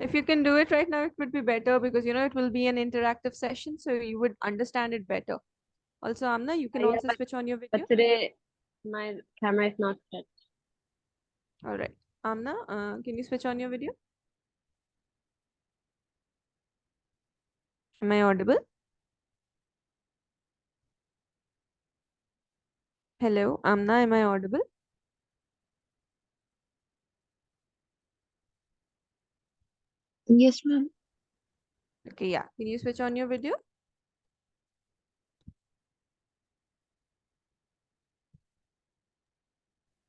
If you can do it right now, it would be better because it will be an interactive session, so you would understand it better. Also, Amna, you can Yeah, also switch on your video. but today my camera is not set. All right. Amna, can you switch on your video? Am I audible? Hello, Amna, am I audible? Yes, ma'am. Okay, yeah. Can you switch on your video?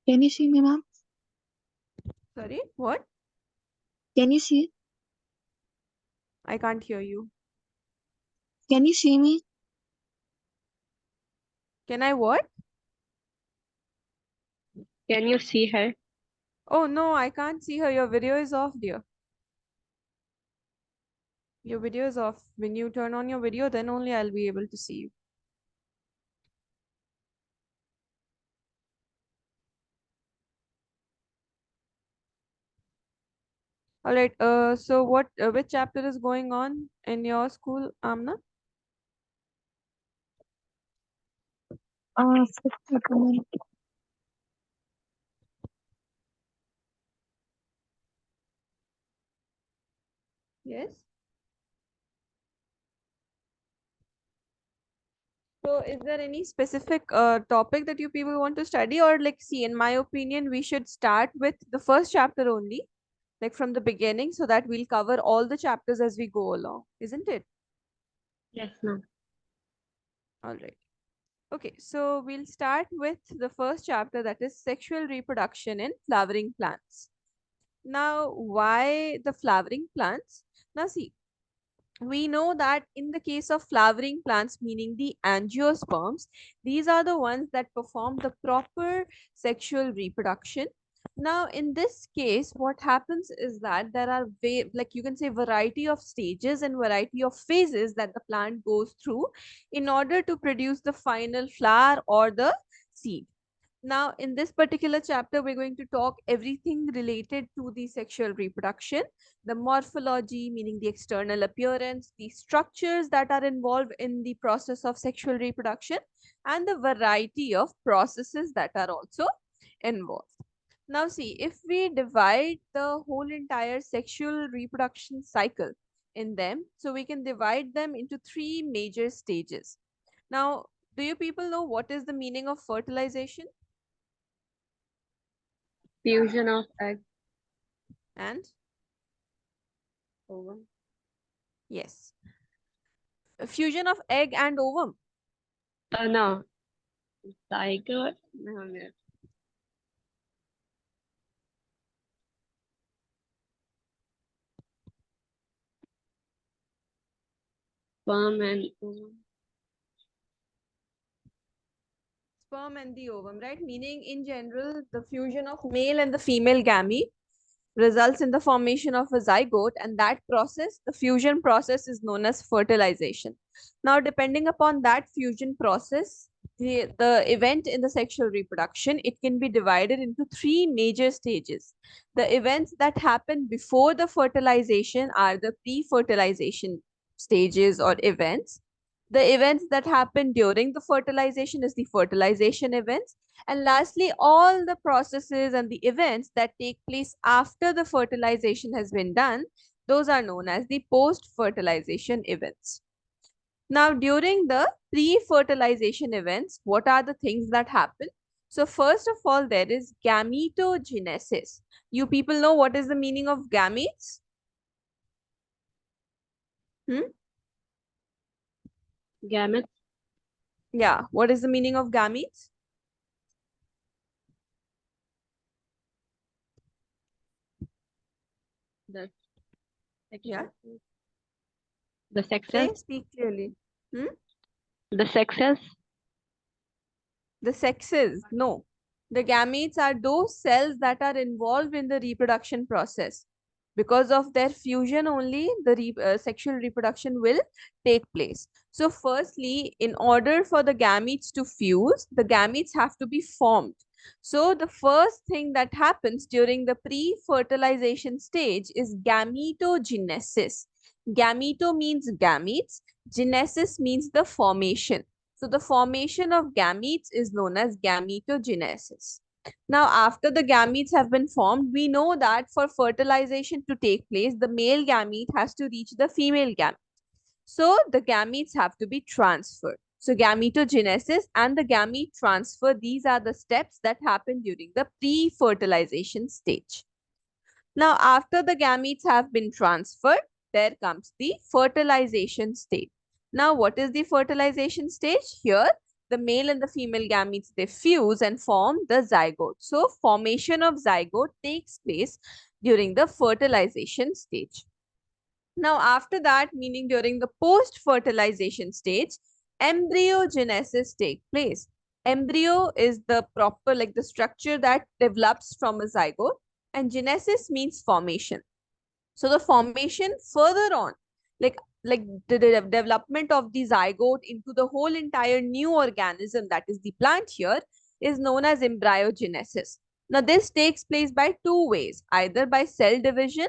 Can you see me, ma'am? Sorry, what? Can you see? I can't hear you. Can you see me? Can I what? Can you see her? Oh, no, I can't see her. Your video is off, dear. Your video is off. When you turn on your video, then only I'll be able to see you. All right. So which chapter is going on in your school, Amna? Fifth chapter, ma'am. Yes. So is there any specific topic that you people want to study, or like, see, in my opinion, we should start with the first chapter only, like from the beginning, so that we'll cover all the chapters as we go along, isn't it? Yes, ma'am. All right. Okay, so we'll start with the first chapter, that is sexual reproduction in flowering plants. Now, why the flowering plants? Now, see, we know that in the case of flowering plants, meaning the angiosperms, these are the ones that perform the proper sexual reproduction. Now, in this case, what happens is that there are, like you can say, variety of stages and variety of phases that the plant goes through in order to produce the final flower or the seed. Now, in this particular chapter, we're going to talk everything related to the sexual reproduction, the morphology, meaning the external appearance, the structures that are involved in the process of sexual reproduction, and the variety of processes that are also involved. Now, see, if we divide the whole entire sexual reproduction cycle in them, so we can divide them into three major stages. Now, do you people know what is the meaning of fertilization? Fusion of egg And ovum. yes, a fusion of egg and ovum. No. Zygote. No, no. Sperm and ovum. Sperm and the ovum, right? Meaning, in general, the fusion of male and the female gamete results in the formation of a zygote, and that process, the fusion process, is known as fertilization. Now, depending upon that fusion process, the event in the sexual reproduction, it can be divided into three major stages. The events that happen before the fertilization are the pre-fertilization stages or events. The events that happen during the fertilization is the fertilization events. And lastly, all the processes and the events that take place after the fertilization has been done, those are known as the post-fertilization events. Now, during the pre-fertilization events, what are the things that happen? So first of all, there is gametogenesis. You people know what is the meaning of gametes? Hmm? Gametes. Yeah, what is the meaning of gametes? The Yeah, sexual. The sexes. say, speak clearly. Hmm? The sexes. The sexes, no. The gametes are those cells that are involved in the reproduction process. Because of their fusion only, the sexual reproduction will take place. So firstly, in order for the gametes to fuse, the gametes have to be formed. So the first thing that happens during the pre-fertilization stage is gametogenesis. Gameto means gametes, genesis means the formation. So the formation of gametes is known as gametogenesis. Now, after the gametes have been formed, we know that for fertilization to take place, the male gamete has to reach the female gamete. So the gametes have to be transferred. So gametogenesis and the gamete transfer, these are the steps that happen during the pre-fertilization stage. Now, after the gametes have been transferred, there comes the fertilization stage. Now, what is the fertilization stage? Here, the male and the female gametes, they fuse and form the zygote. So, formation of zygote takes place during the fertilization stage. Now, after that, meaning during the post-fertilization stage, embryogenesis takes place. Embryo is the proper, like the structure that develops from a zygote, and genesis means formation. So the formation further on, like like the development of the zygote into the whole entire new organism, that is the plant here, is known as embryogenesis. Now this takes place by two ways, either by cell division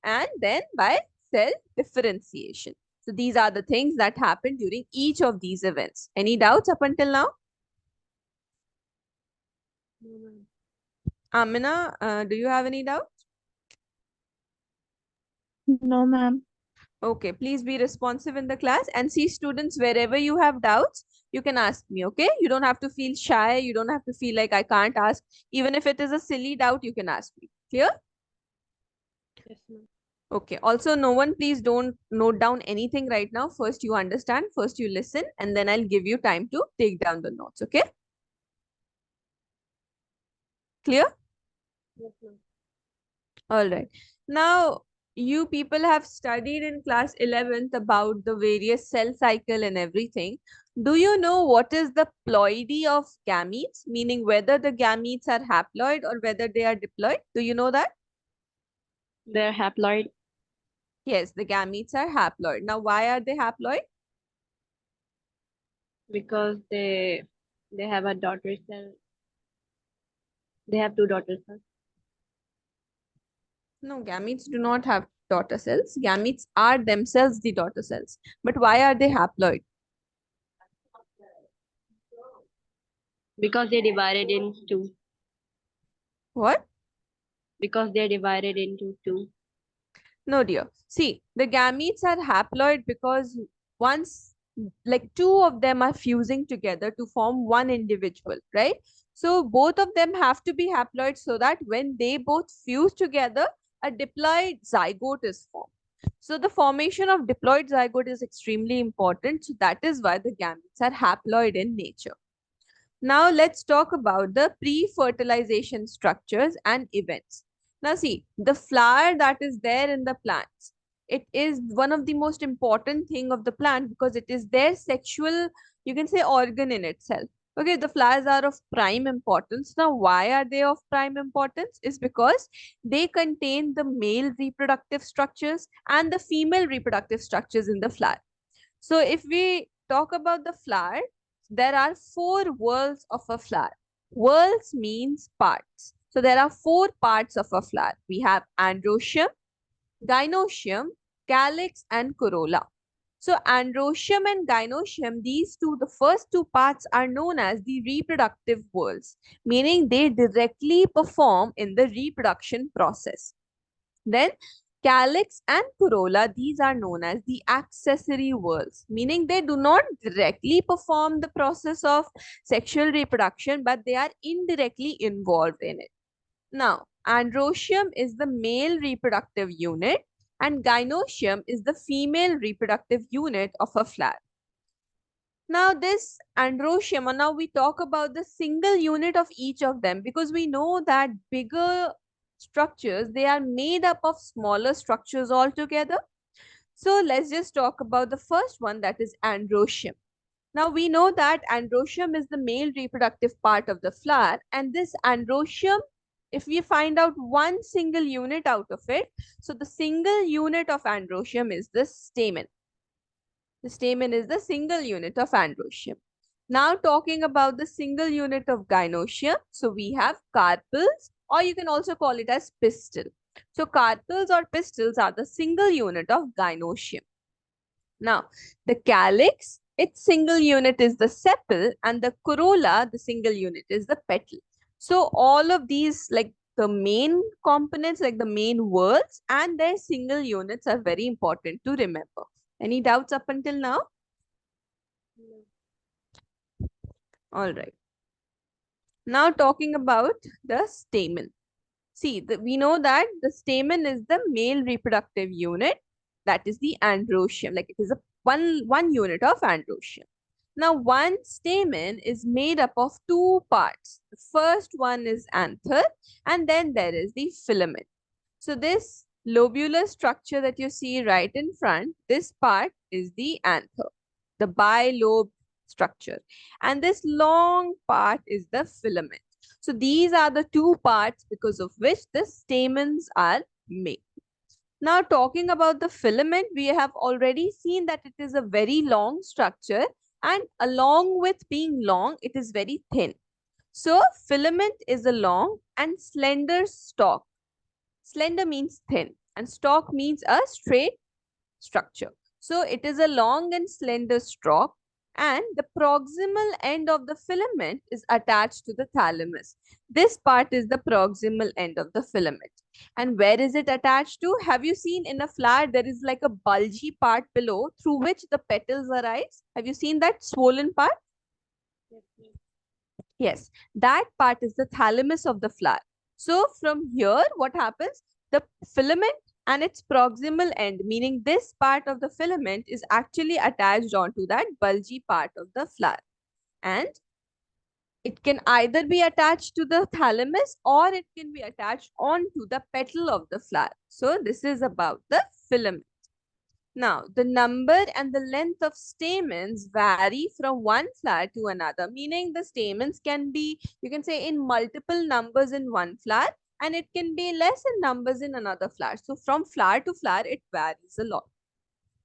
and then by cell differentiation. So these are the things that happen during each of these events. Any doubts up until now? Amina, do you have any doubts? No, ma'am. Okay, please be responsive in the class, and see, students, wherever you have doubts, you can ask me, okay? You don't have to feel shy. You don't have to feel like I can't ask. Even if it is a silly doubt, you can ask me. Clear? Yes, ma'am. Okay. Also, no one, please don't note down anything right now. First, you understand. First, you listen, and then I'll give you time to take down the notes, okay? Clear? Yes, ma'am. All right. Now, you people have studied in class 11th about the various cell cycle and everything. Do you know what is the ploidy of gametes? Meaning whether the gametes are haploid or whether they are diploid? Do you know that? They're haploid Yes, the gametes are haploid. Now, why are they haploid? because they have a daughter cell. They have two daughter cells No, gametes do not have daughter cells. Gametes are themselves the daughter cells. But why are they haploid? because they're divided into two. What? Because they're divided into two. No, dear. See, the gametes are haploid because once, like two of them are fusing together to form one individual, right? So both of them have to be haploid so that when they both fuse together, a diploid zygote is formed. So the formation of diploid zygote is extremely important. So that is why the gametes are haploid in nature. Now let's talk about the pre-fertilization structures and events. Now see, the flower that is there in the plants, it is one of the most important thing of the plant because it is their sexual, you can say, organ in itself. Okay, the flowers are of prime importance. Now, why are they of prime importance? Is because they contain the male reproductive structures and the female reproductive structures in the flower. So if we talk about the flower, there are four whorls of a flower. Whorls means parts. So there are four parts of a flower. We have androecium, gynoecium, calyx, and corolla. So androecium and gynoecium, these two, the first two parts are known as the reproductive whorls, meaning they directly perform in the reproduction process. Then calyx and corolla, these are known as the accessory whorls, meaning they do not directly perform the process of sexual reproduction, but they are indirectly involved in it. Now, androecium is the male reproductive unit and gynoecium is the female reproductive unit of a flower. Now, this androecium, now we talk about the single unit of each of them because we know that bigger structures, they are made up of smaller structures altogether. So let's just talk about the first one, that is androecium. Now we know that androecium is the male reproductive part of the flower, and this androecium, if we find out one single unit out of it, so the single unit of androecium is the stamen. The stamen is the single unit of androecium. Now talking about the single unit of gynoecium. So we have carpels, or you can also call it as pistil. So carpels or pistils are the single unit of gynoecium. Now, the calyx, its single unit is the sepal, and the corolla, the single unit is the petal. So all of these, like the main components, like the main words and their single units are very important to remember. Any doubts up until now? All right. Now talking about the stamen. See, we know that the stamen is the male reproductive unit. That is the androecium. Like it is a one unit of androecium. Now, one stamen is made up of two parts. The first one is anther, and then there is the filament. So this lobular structure that you see right in front, this part is the anther, the bilobed structure. And this long part is the filament. So these are the two parts because of which the stamens are made. Now, talking about the filament, we have already seen that it is a very long structure, and along with being long, it is very thin. So, filament is a long and slender stalk. Slender means thin, and stalk means a straight structure. So it is a long and slender stalk, and the proximal end of the filament is attached to the thalamus. This part is the proximal end of the filament. And where is it attached to? Have you seen in a flower there is like a bulgy part below through which the petals arise? Have you seen that swollen part? Yes, that part is the thalamus of the flower. So from here, what happens? The filament and its proximal end, meaning this part of the filament is actually attached onto that bulgy part of the flower. And it can either be attached to the thalamus or it can be attached onto the petal of the flower. So this is about the filament. Now, the number and the length of stamens vary from one flower to another, meaning the stamens can be, you can say, in multiple numbers in one flower, and it can be less in numbers in another flower. So from flower to flower, it varies a lot.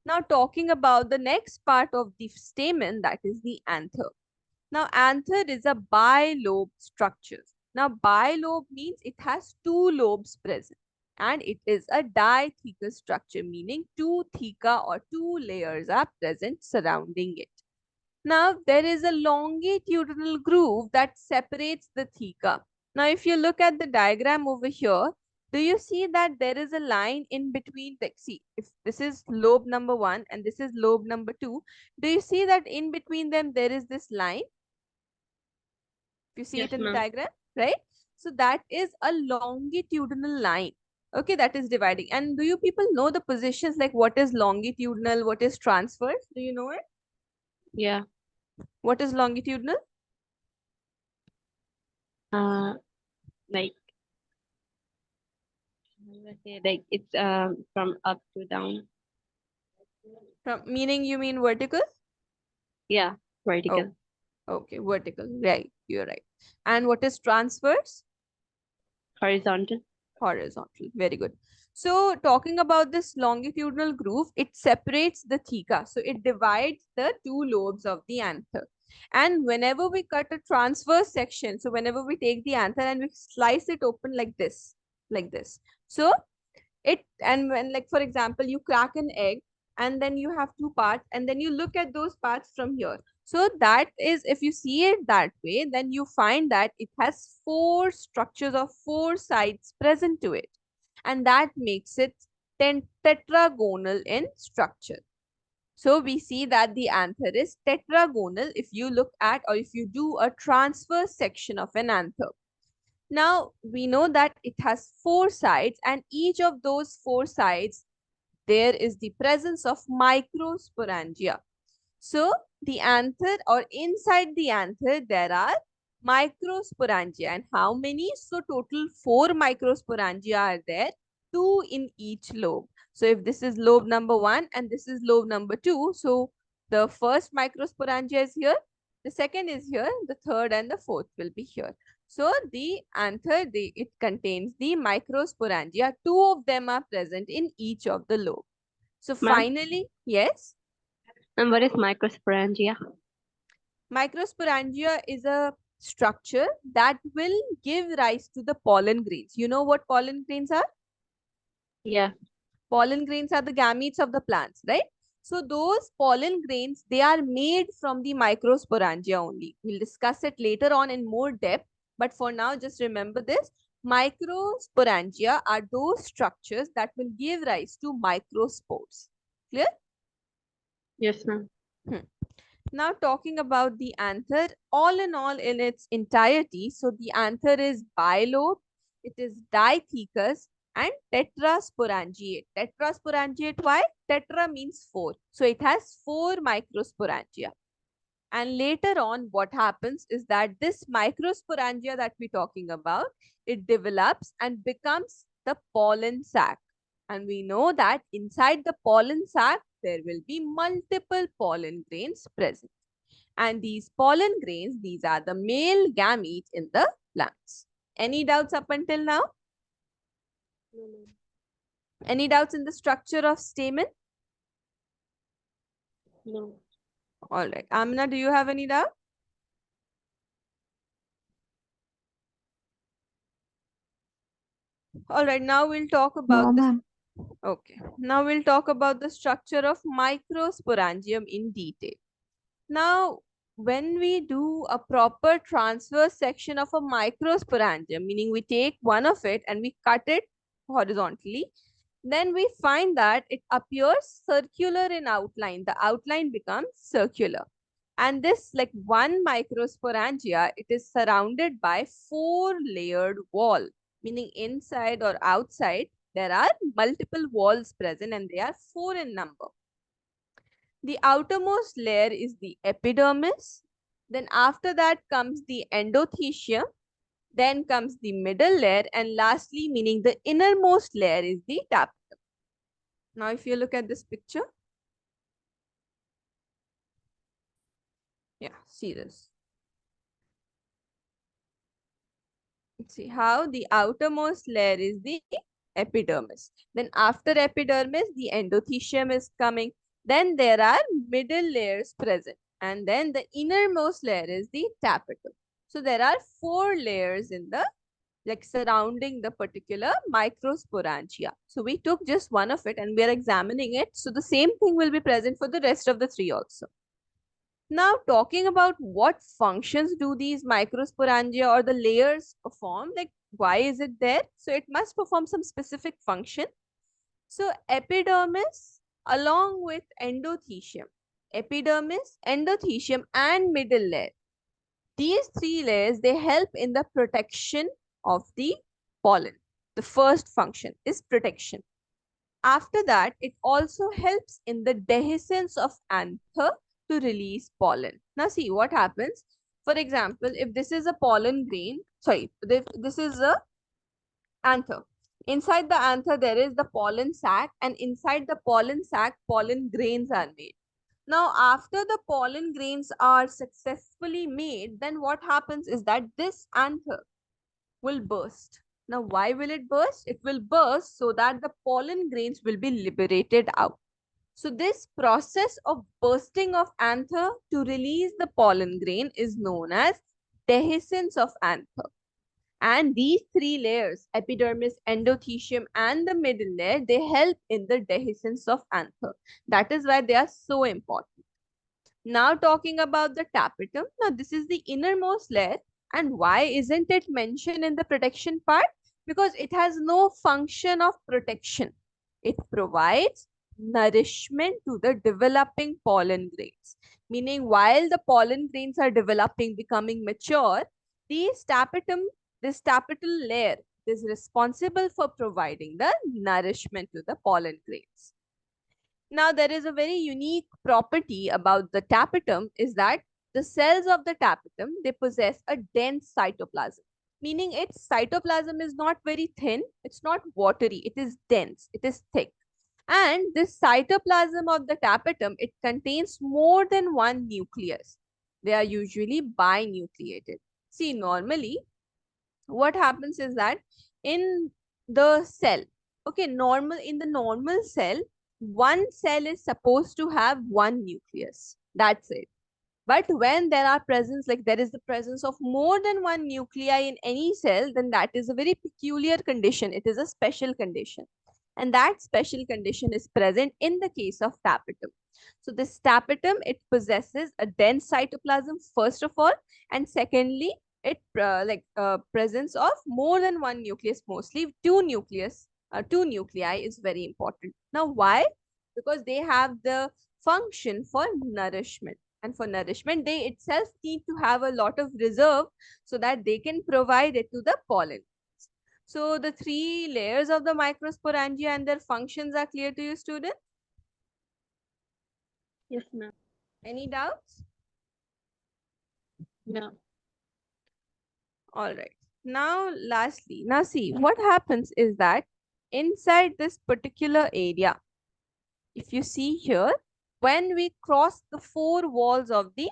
Now, talking about the next part of the stamen, that is the anther. Now, anther is a bilobe structure. Now, bilobe means it has two lobes present, and it is a dithecal structure, meaning two theca or two layers are present surrounding it. Now, there is a longitudinal groove that separates the theca. Now, if you look at the diagram over here, do you see that there is a line in between? Like, see, if this is lobe number 1 and this is lobe number 2, do you see that in between them there is this line? If you see Yes, it in the ma'am. diagram, right? So that is a longitudinal line. Okay, that is dividing. And do you people know the positions, like what is longitudinal, what is transverse? Do you know it? Yeah. What is longitudinal? Uh, like how do I say, like it's from up to down. From meaning you mean vertical? Yeah, Oh, vertical. okay, vertical. Right, you're right. And what is transverse? Horizontal. Horizontal. Very good. So talking about this longitudinal groove, it separates the theca. So it divides the two lobes of the anther. And whenever we cut a transverse section, so whenever we take the anther and we slice it open like this, like this. So it, and when, like for example, you crack an egg and then you have two parts and then you look at those parts from here. So that is, if you see it that way, then you find that it has four structures or four sides present to it, and that makes it tetragonal in structure. So we see that the anther is tetragonal if you look at, or if you do a transverse section of an anther. Now we know that it has four sides, and each of those four sides, there is the presence of microsporangia. So the anther, or inside the anther, there are microsporangia. And how many? So total four microsporangia are there, two in each lobe. So if this is lobe number 1 and this is lobe number 2, so the first microsporangia is here, the second is here, the third and the fourth will be here. So the anther, it contains the microsporangia. Two of them are present in each of the lobe. So Ma'am. finally, yes. And what is microsporangia? Microsporangia is a structure that will give rise to the pollen grains. You know what pollen grains are? Yeah. Pollen grains are the gametes of the plants, right? So those pollen grains, they are made from the microsporangia only. We'll discuss it later on in more depth, but for now, just remember this. Microsporangia are those structures that will give rise to microspores. Clear? Yes, ma'am. Hmm. Now, talking about the anther, all in all, in its entirety, so the anther is bilobe, it is dithecous, and tetrasporangiate. Tetrasporangiate, why? Tetra means four. So it has four microsporangia. And later on, what happens is that this microsporangia that we're talking about, it develops and becomes the pollen sac. And we know that inside the pollen sac, there will be multiple pollen grains present. And these pollen grains, these are the male gametes in the plants. Any doubts up until now? No, ma'am. Any doubts in the structure of stamen? No. All right. Amna, do you have any doubt? All right. Now we'll talk No, about this. ma'am. Okay. Now we'll talk about the structure of microsporangium in detail. Now, when we do a proper transverse section of a microsporangium, meaning we take one of it and we cut it horizontally, then we find that it appears circular in outline. The outline becomes circular. And this, like one microsporangia, it is surrounded by four layered wall, meaning inside or outside, there are multiple walls present and they are four in number. The outermost layer is the epidermis. Then after that comes the endothecium. Then comes the middle layer. And lastly, meaning the innermost layer is the tapetum. Now, if you look at this picture, yeah, see this. See how the outermost layer is the epidermis. Then after epidermis, the endothecium is coming. Then there are middle layers present. And then the innermost layer is the tapetum. So there are four layers in the like surrounding the particular microsporangia. So we took just one of it and we are examining it. So the same thing will be present for the rest of the three also. Now, talking about what functions do these microsporangia or the layers perform, like why is it there? So it must perform some specific function. So epidermis along with endothecium, and middle layer. These three layers, they help in the protection of the pollen. The first function is protection. After that, it also helps in the dehiscence of anther to release pollen. Now see what happens. For example, if this is a pollen grain, sorry, this is a anther. Inside the anther, there is the pollen sac, and inside the pollen sac, pollen grains are made. Now, after the pollen grains are successfully made, then what happens is that this anther will burst. Now, why will it burst? It will burst so that the pollen grains will be liberated out. So, this process of bursting of anther to release the pollen grain is known as dehiscence of anther. And these three layers, epidermis, endothecium, and the middle layer, they help in the dehiscence of anther. That is why they are so important. Now talking about the tapetum. Now this is the innermost layer. And why isn't it mentioned in the protection part? Because it has no function of protection. It provides nourishment to the developing pollen grains. Meaning while the pollen grains are developing, becoming mature, these tapetum, this tapetal layer is responsible for providing the nourishment to the pollen grains. Now, there is a very unique property about the tapetum is that the cells of the tapetum, they possess a dense cytoplasm, meaning its cytoplasm is not very thin, it's not watery, it is dense, it is thick. And this cytoplasm of the tapetum, it contains more than one nucleus. They are usually binucleated. See, normally what happens is that in the cell, okay, in the normal cell, one cell is supposed to have one nucleus, that's it. But when there are presence, like there is the presence of more than one nuclei in any cell, then that is a very peculiar condition. It is a special condition. And that special condition is present in the case of tapetum. So this tapetum, it possesses a dense cytoplasm, first of all, and secondly, it presence of more than one nucleus, mostly two nuclei is very important. Now, why? Because they have the function for nourishment. And for nourishment, they itself need to have a lot of reserve so that they can provide it to the pollen. So the three layers of the microsporangia and their functions are clear to you, students? Yes, ma'am. Any doubts? No. All right. Now, lastly, now see what happens is that inside this particular area, if you see here, when we cross the four walls of the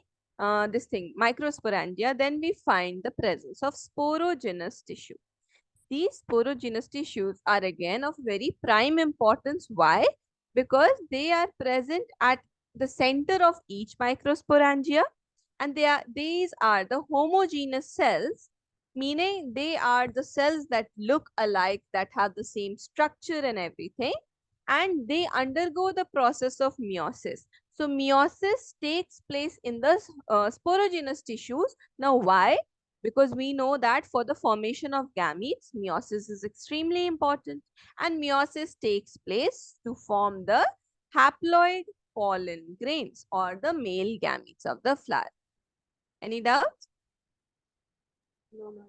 this thing microsporangia, then we find the presence of sporogenous tissue. These sporogenous tissues are again of very prime importance. Why? Because they are present at the center of each microsporangia, and these are the homogeneous cells, meaning they are the cells that look alike, that have the same structure and everything, and they undergo the process of meiosis. So meiosis takes place in the sporogenous tissues. Now why? Because we know that for the formation of gametes, meiosis is extremely important, and meiosis takes place to form the haploid pollen grains or the male gametes of the flower. Any doubts? No, ma'am.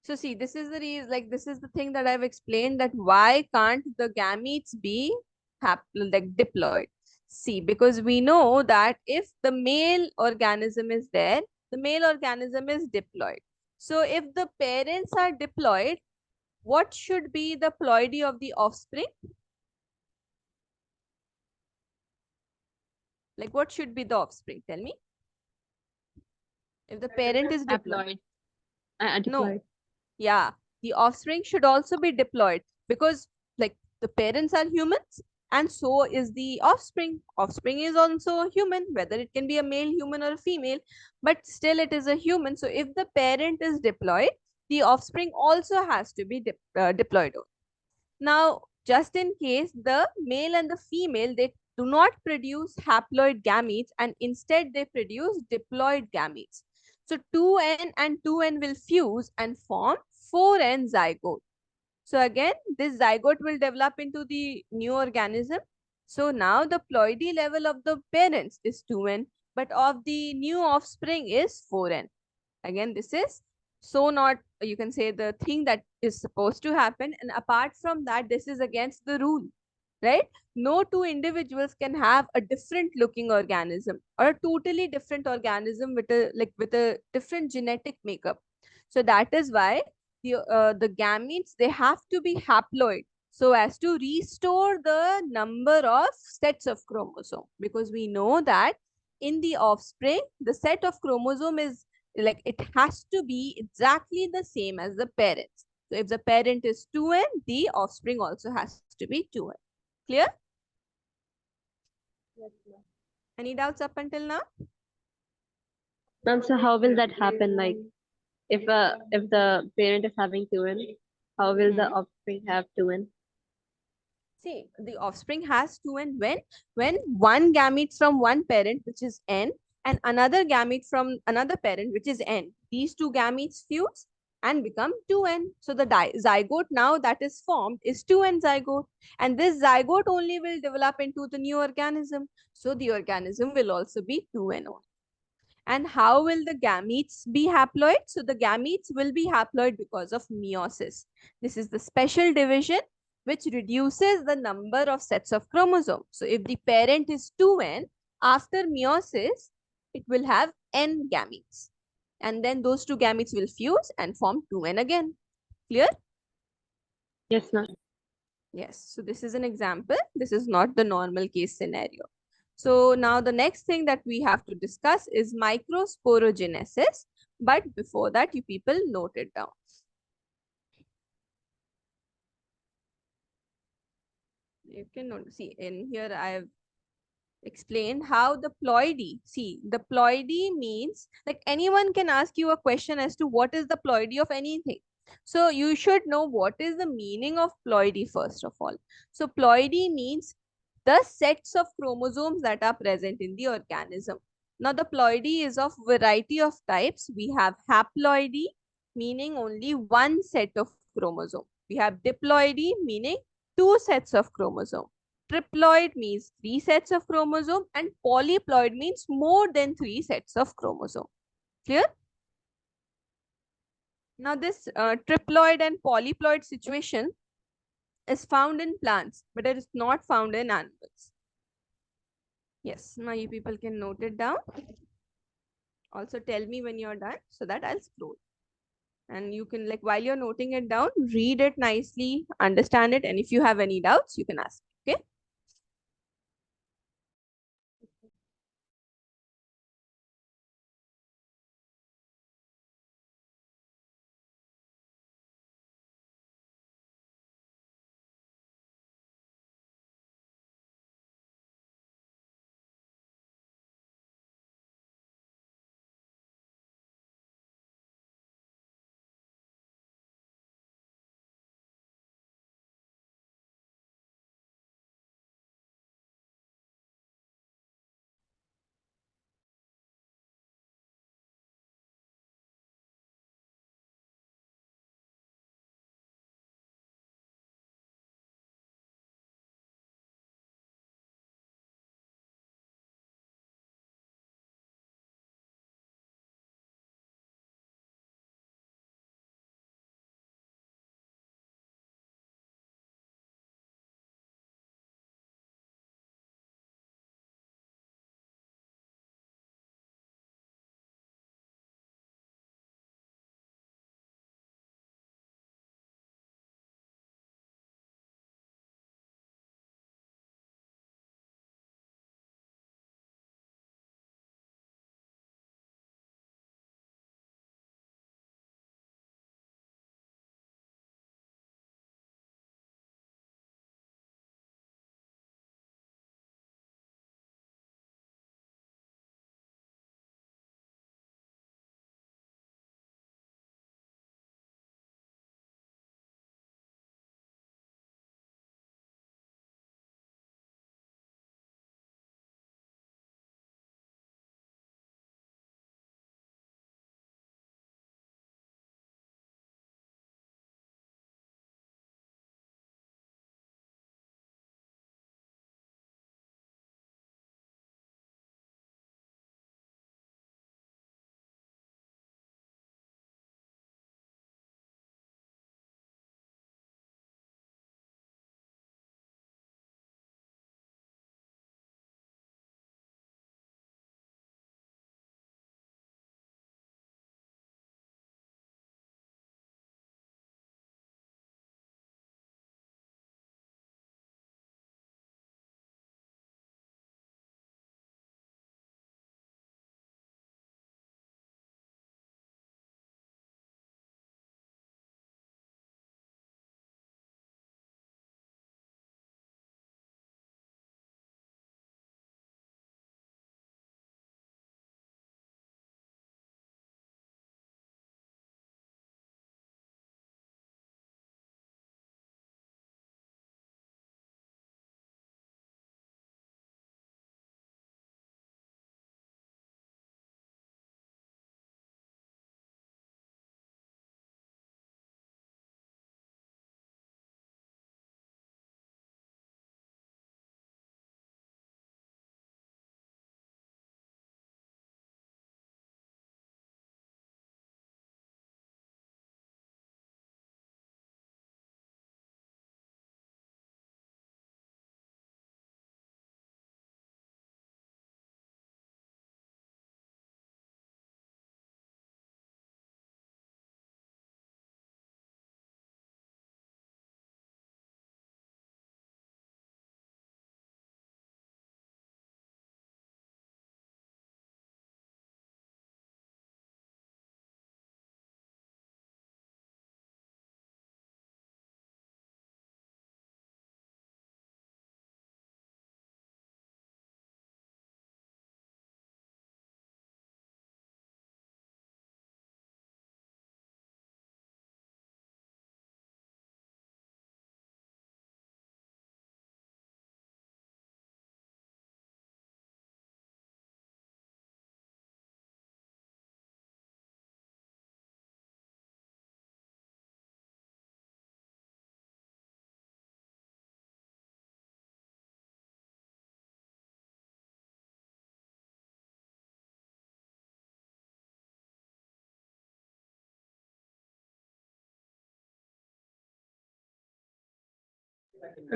So see, this is the reason, like this is the thing that I've explained, that why can't the gametes be diploid? See, because we know that if the male organism is there, the male organism is diploid. So if the parents are diploid, what should be the ploidy of the offspring? Like what should be the offspring? Tell me. If the parent is diploid. Haploid. No. Diploid. Yeah, the offspring should also be diploid because like the parents are humans and so is the offspring. Offspring is also human, whether it can be a male human or a female, but still it is a human. So if the parent is diploid, the offspring also has to be diploid. Now, just in case the male and the female, they do not produce haploid gametes and instead they produce diploid gametes. So 2n and 2n will fuse and form 4n zygote. So again, this zygote will develop into the new organism. So now the ploidy level of the parents is 2n, but of the new offspring is 4n. Again, this is so not, you can say, the thing that is supposed to happen, and apart from that, this is against the rule, right? No two individuals can have a different looking organism or a totally different organism with a different genetic makeup. So that is why the gametes, they have to be haploid so as to restore the number of sets of chromosome, because we know that in the offspring the set of chromosome is like it has to be exactly the same as the parents. So if the parent is 2n, the offspring also has to be 2n. Clear? Yes, ma'am. Any doubts up until now? Ma'am, so how will that happen? Like, if the parent is having twin, how will the offspring have twin? See, the offspring has 2n when one gamete from one parent, which is n, and another gamete from another parent, which is n. These two gametes fuse and become 2n. So the zygote now that is formed is 2n zygote. And this zygote only will develop into the new organism. So the organism will also be 2n only. And how will the gametes be haploid? So the gametes will be haploid because of meiosis. This is the special division which reduces the number of sets of chromosomes. So if the parent is 2n, after meiosis, it will have n gametes. And then those two gametes will fuse and form 2n again. Clear? Yes, ma'am. Yes. So this is an example. This is not the normal case scenario. So now the next thing that we have to discuss is microsporogenesis. But before that, you people note it down. You can note, see in here, I have explained how the ploidy, see, the ploidy means like anyone can ask you a question as to what is the ploidy of anything. So you should know what is the meaning of ploidy first of all. So ploidy means the sets of chromosomes that are present in the organism. Now the ploidy is of variety of types. We have haploidy, meaning only one set of chromosome. We have diploidy, meaning two sets of chromosome. Triploid means three sets of chromosome, and polyploid means more than three sets of chromosome. Clear? Now this triploid and polyploid situation is found in plants, but it is not found in animals. Yes, now you people can note it down. Also tell me when you're done so that I'll scroll. And you can, like, while you're noting it down, read it nicely, understand it, and if you have any doubts, you can ask. Okay.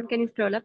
Can you scroll up?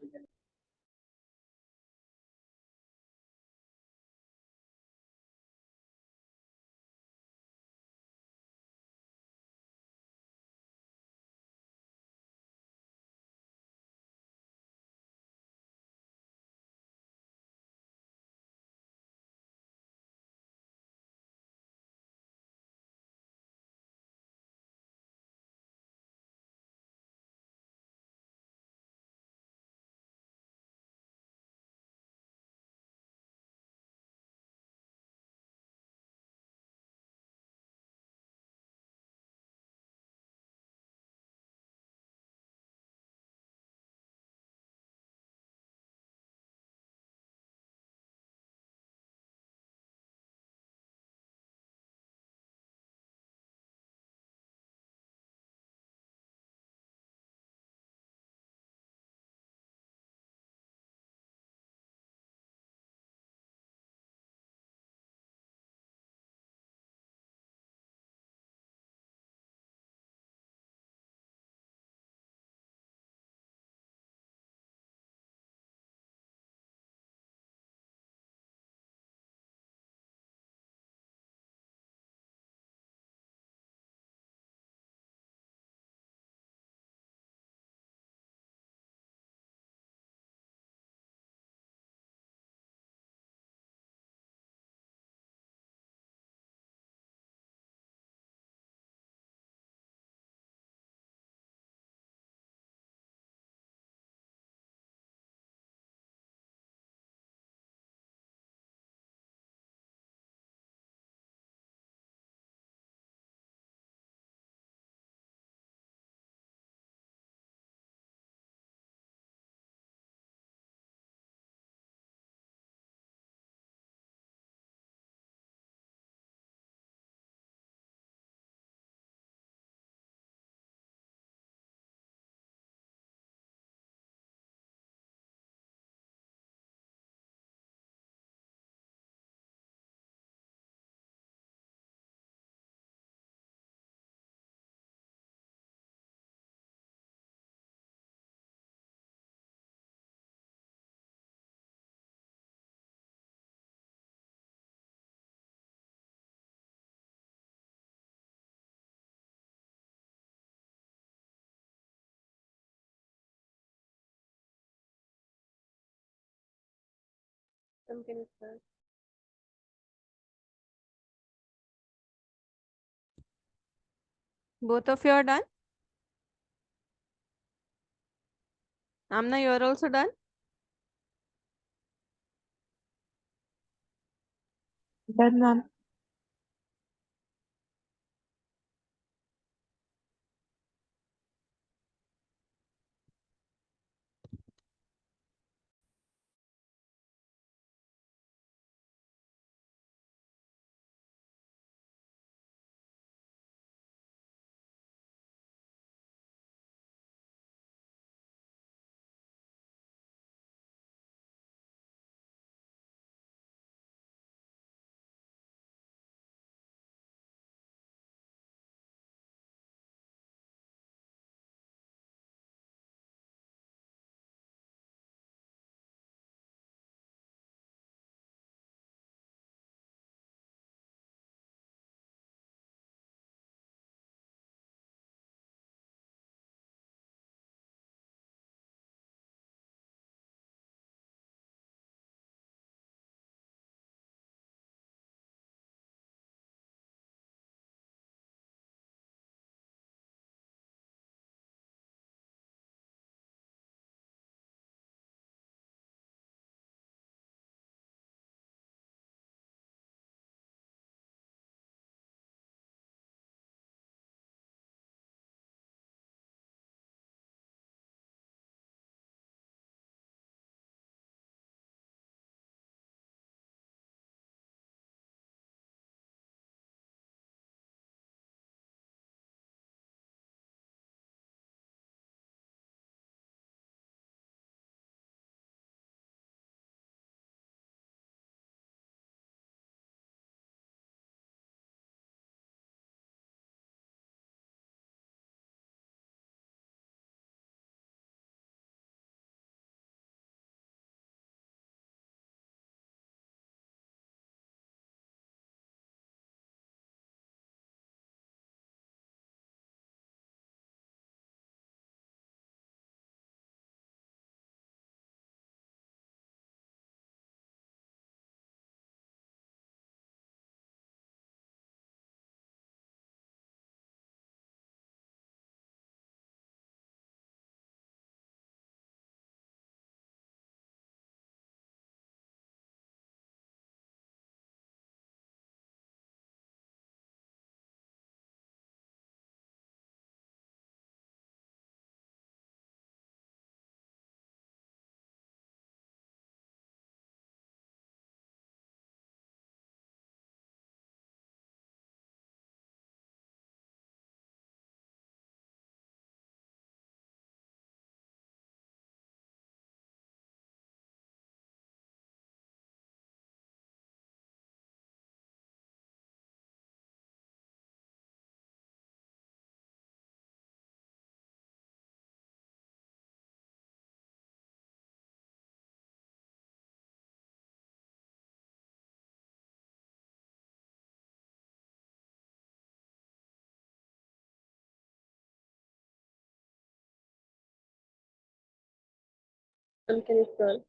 Can you scroll? Both of you are done? Amna, you are also done? Done, ma'am. Can you scroll?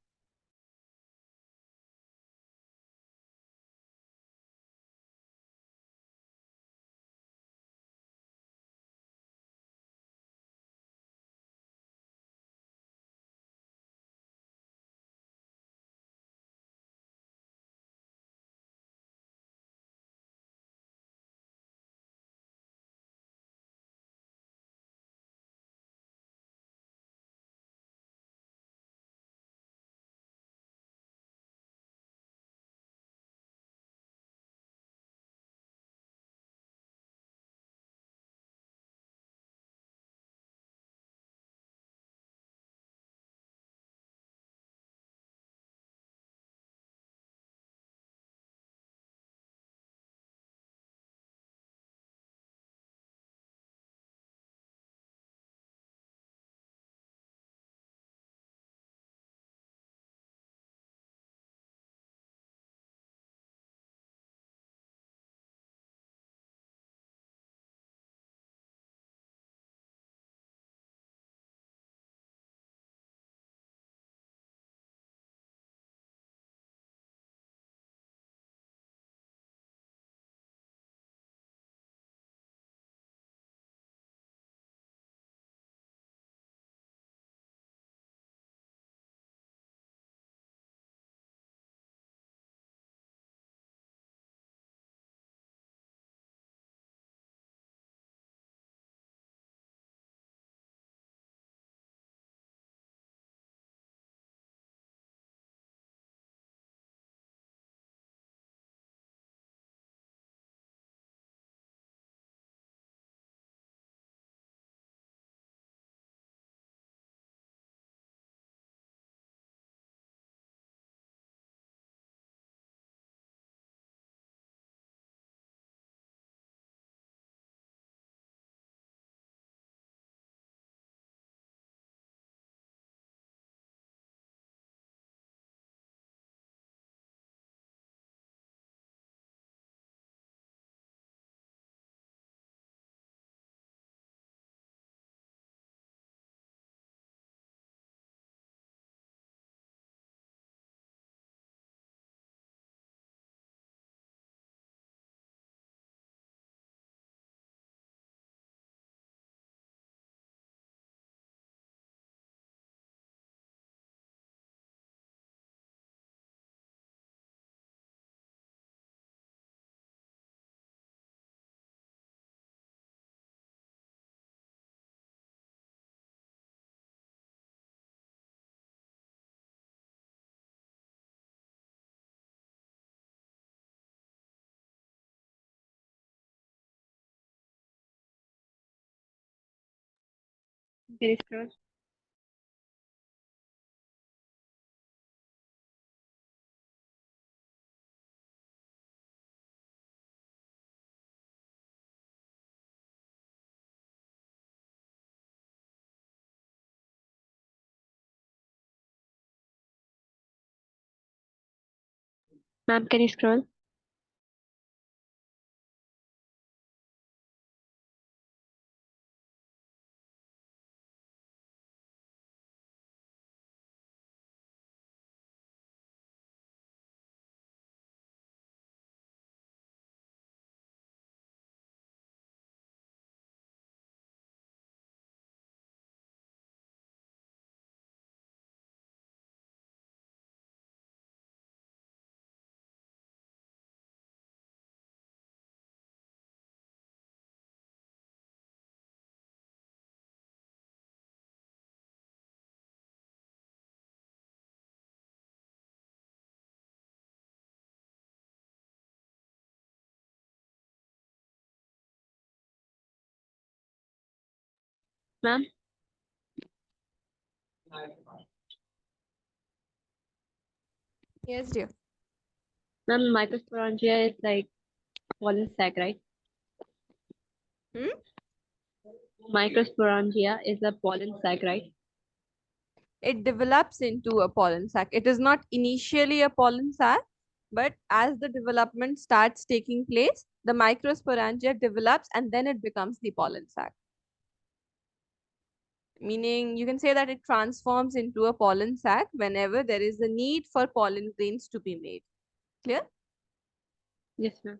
Can you scroll? Ma'am, can you scroll? Ma'am, Yes, dear. ma'am, microsporangia is like pollen sac, right? Hmm? Microsporangia is a pollen sac, right? It develops into a pollen sac. It is not initially a pollen sac, but as the development starts taking place, the microsporangia develops and then it becomes the pollen sac. Meaning you can say that it transforms into a pollen sac whenever there is a need for pollen grains to be made. Clear? Yes, ma'am.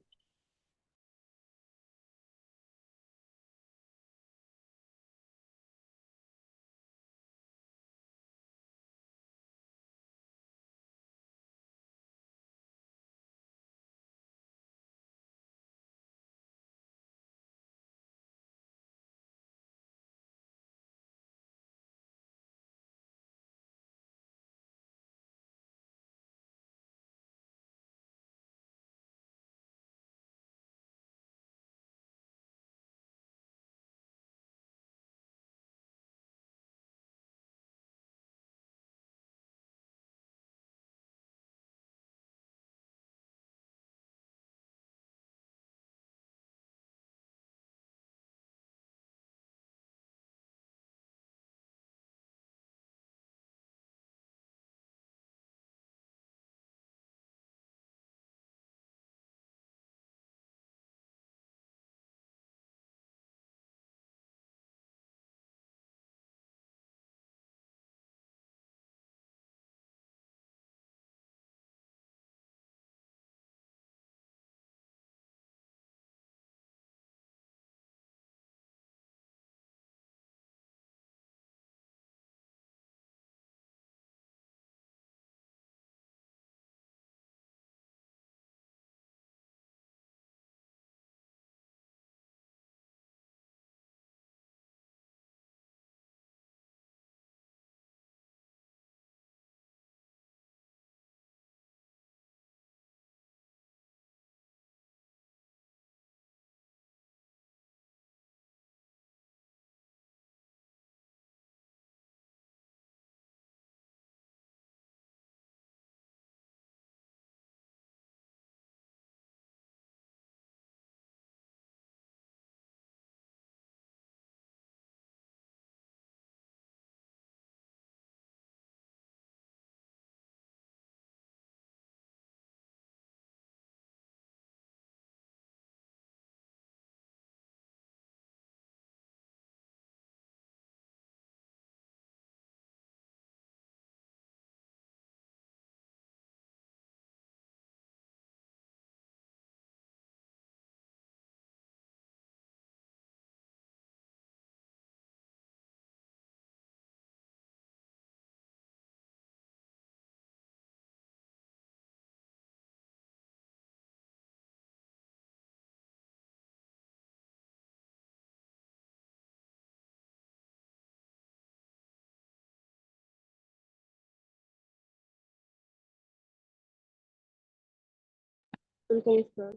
Okay, sir.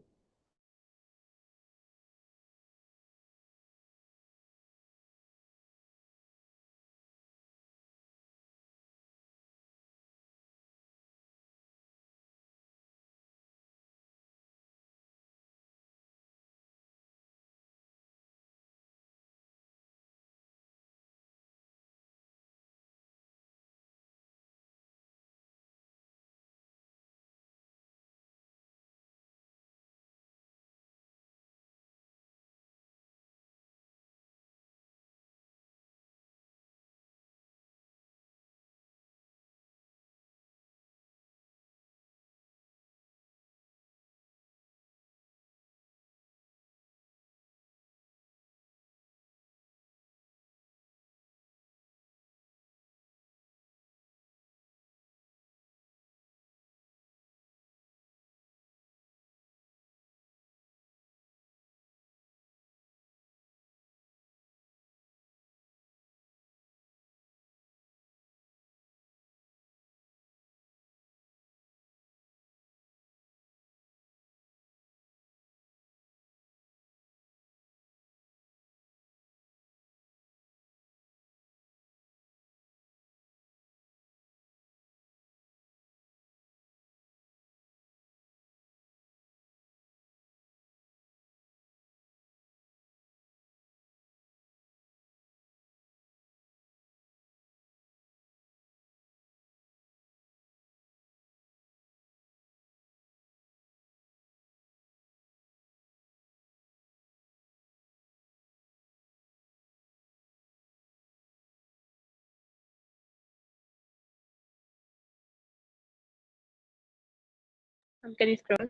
Can you scroll?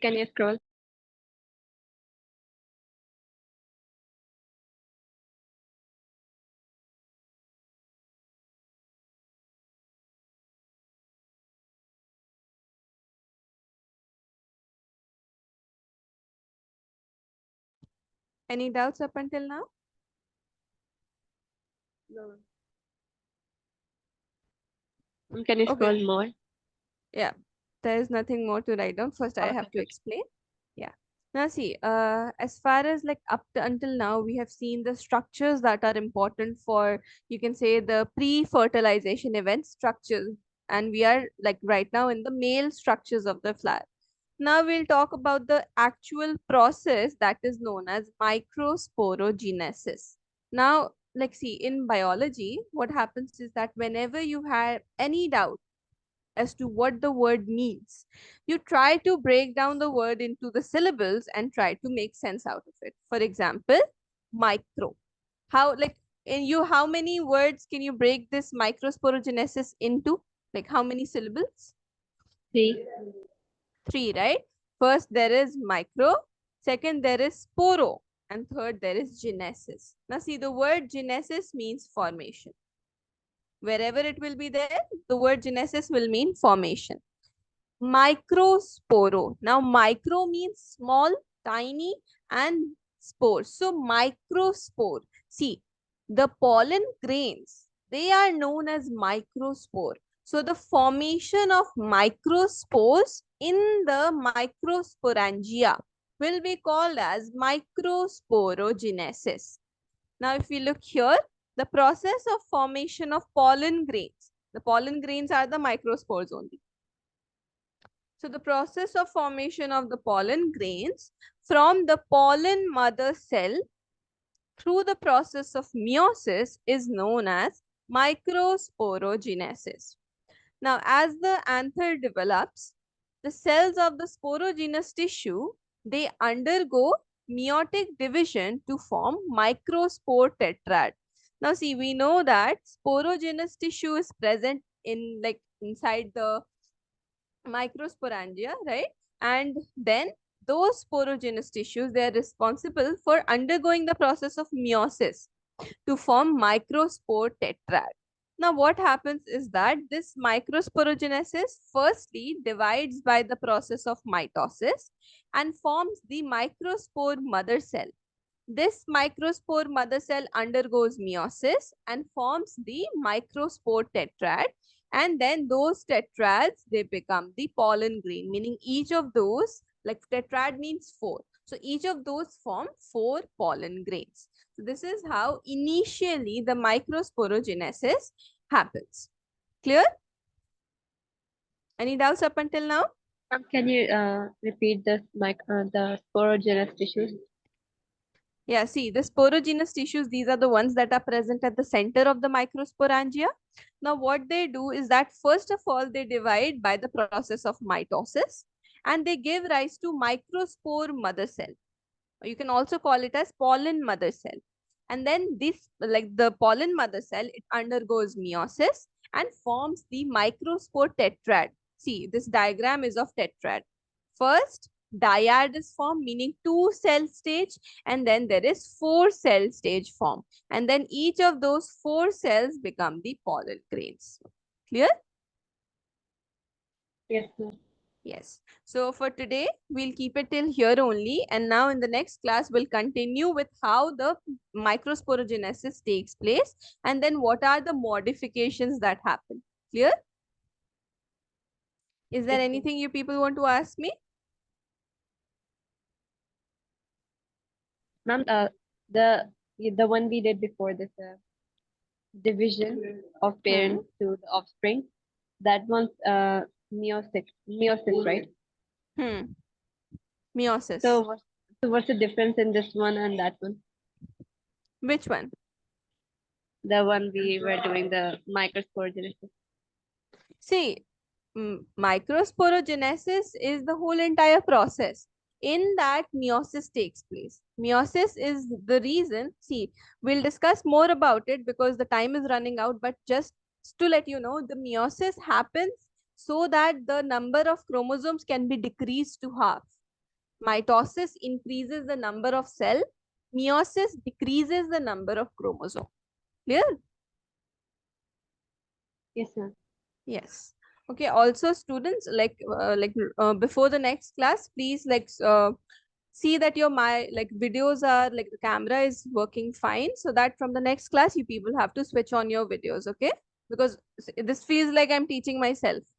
Can you scroll? Any doubts up until now? No. Can you Okay. scroll more? Yeah. There is nothing more to write down. First, I Okay, have to good. explain. Yeah. Now, see, as far as like up to until now, we have seen the structures that are important for, you can say, the pre-fertilization event structures. And we are like right now in the male structures of the flower. Now we'll talk about the actual process that is known as microsporogenesis. Now, like, see, in biology, what happens is that whenever you have any doubt as to what the word means, you try to break down the word into the syllables and try to make sense out of it. For example, micro. How, like, in you, how many words can you break this microsporogenesis into? Like, how many syllables? See? Three, right? First, there is micro. Second, there is sporo. And third, there is genesis. Now, see, the word genesis means formation. Wherever it will be there, the word genesis will mean formation. Microsporo. Now, micro means small, tiny, and spore. So, microspore. See, the pollen grains they are known as microspore. So the formation of microspores in the microsporangia will be called as microsporogenesis. Now, if we look here, the process of formation of pollen grains. The pollen grains are the microspores only. So the process of formation of the pollen grains from the pollen mother cell through the process of meiosis is known as microsporogenesis. Now, as the anther develops, the cells of the sporogenous tissue, they undergo meiotic division to form microspore tetrad. Now, see, we know that sporogenous tissue is present in like inside the microsporangia, right? And then those sporogenous tissues, they are responsible for undergoing the process of meiosis to form microspore tetrad. Now, what happens is that this microsporogenesis firstly divides by the process of mitosis and forms the microspore mother cell. This microspore mother cell undergoes meiosis and forms the microspore tetrad. And then those tetrads, they become the pollen grain, meaning each of those, like tetrad means four. So each of those form four pollen grains. So this is how initially the microsporogenesis happens. Clear? Any doubts up until now? Can you repeat the sporogenous tissues? Yeah, see, the sporogenous tissues, these are the ones that are present at the center of the microsporangia. Now, what they do is that first of all, they divide by the process of mitosis and they give rise to microspore mother cell. You can also call it as pollen mother cell. And then this, like the pollen mother cell, it undergoes meiosis and forms the microspore tetrad. See, this diagram is of tetrad. First, dyad is formed, meaning two cell stage, and then there is four cell stage form. And then each of those four cells become the pollen grains. Clear? Yes, ma'am. Yes. So for today, we'll keep it till here only. And now in the next class, we'll continue with how the microsporogenesis takes place and then what are the modifications that happen. Clear? Is there Yes, ma'am. anything you people want to ask me? Ma'am, the one we did before this division of Hmm. parents to the offspring, that one's meiosis, right? Hmm. Meiosis. So what's the difference in this one and that one? Which one? The one we were doing the microsporogenesis. See, microsporogenesis is the whole entire process. In that, meiosis takes place. Meiosis is the reason. See, we'll discuss more about it because the time is running out. But just to let you know, the meiosis happens so that the number of chromosomes can be decreased to half. Mitosis increases the number of cell. Meiosis decreases the number of chromosome. Clear? Yes, ma'am. Yes. Okay. Also, students, before the next class, please see that your videos are like the camera is working fine, so that from the next class you people have to switch on your videos. Okay? Because this feels like I'm teaching myself.